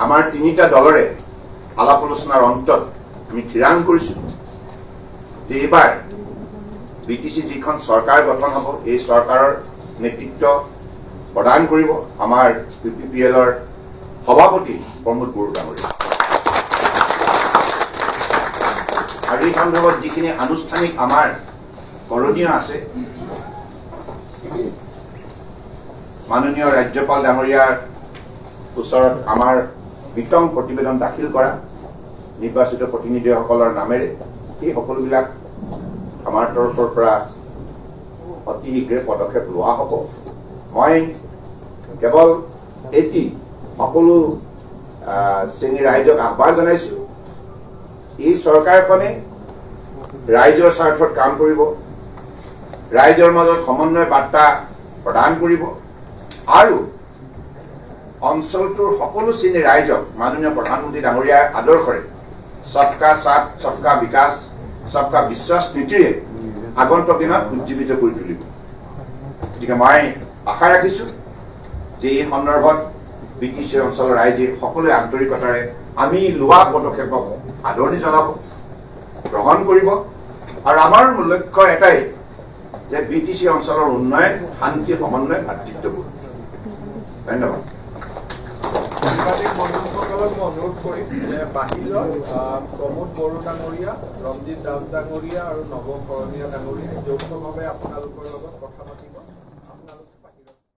আমাৰ তিনিটা দলৰে আলাপ আলোচনাৰ অন্তত আমি ঠিৰাং কৰিছোঁ যে এইবাৰ বিটিচি যিখন চৰকাৰ গঠন হ'ব এই চৰকাৰৰ নেতৃত্ব প্ৰদান কৰিব আমাৰ UPPLৰ সভাপতি প্ৰমোদ বড়ো ডাঙৰীয়া। আৰু এই সন্দৰ্ভত যিখিনি আনুষ্ঠানিক আমাৰ কৰণীয় আছে মাননীয় ৰাজ্যপাল ডাঙৰীয়াৰ ওচৰত আমাৰ বিতং প্ৰতিবেদন দাখিল কৰা নিৰ্বাচিত প্ৰতিনিধিসকলৰ নামেৰে এই সকলোবিলাক আমাৰ তৰফৰ পৰা অতি শীঘ্ৰে পদক্ষেপ লোৱা হ'ব। মই কেৱল এটি সকলো শ্ৰেণীৰ ৰাইজক আহ্বান জনাইছোঁ এই চৰকাৰখনে ৰাইজৰ স্বাৰ্থত কাম কৰিব, ৰাইজৰ মাজত সমন্বয় বাৰ্তা প্ৰদান কৰিব আৰু অঞ্চলটোৰ সকলো শ্ৰেণীৰ ৰাইজক মাননীয় প্ৰধানমন্ত্ৰী ডাঙৰীয়াৰ আদৰ্শৰে সবকা সাথ সবকা বিকাশ সবকা বিশ্বাস নীতিৰে আগন্তুক দিনত উজ্জীৱিত কৰি তুলিব। গতিকে মই আশা ৰাখিছোঁ যে এই সন্দৰ্ভত বিটিচি অঞ্চলৰ ৰাইজে সকলোৱে আন্তৰিকতাৰে আমি লোৱা পদক্ষেপক আদৰণি জনাব, গ্ৰহণ কৰিব আৰু আমাৰ লক্ষ্য এটাই যে বিটিচি অঞ্চলৰ উন্নয়ন, শান্তি, সমন্বয়, ভাতৃত্ববোধ। ধন্যবাদ। সাংবাদিক বন্ধুসকলক মই অনুৰোধ কৰিম যে বাহিৰত প্ৰমোদ বড়ো ডাঙৰীয়া, ৰঞ্জিত দাস ডাঙৰীয়া আৰু নৱ শৰণীয়া ডাঙৰীয়াই যৌথভাৱে আপোনালোকৰ লগত কথা পাতিব।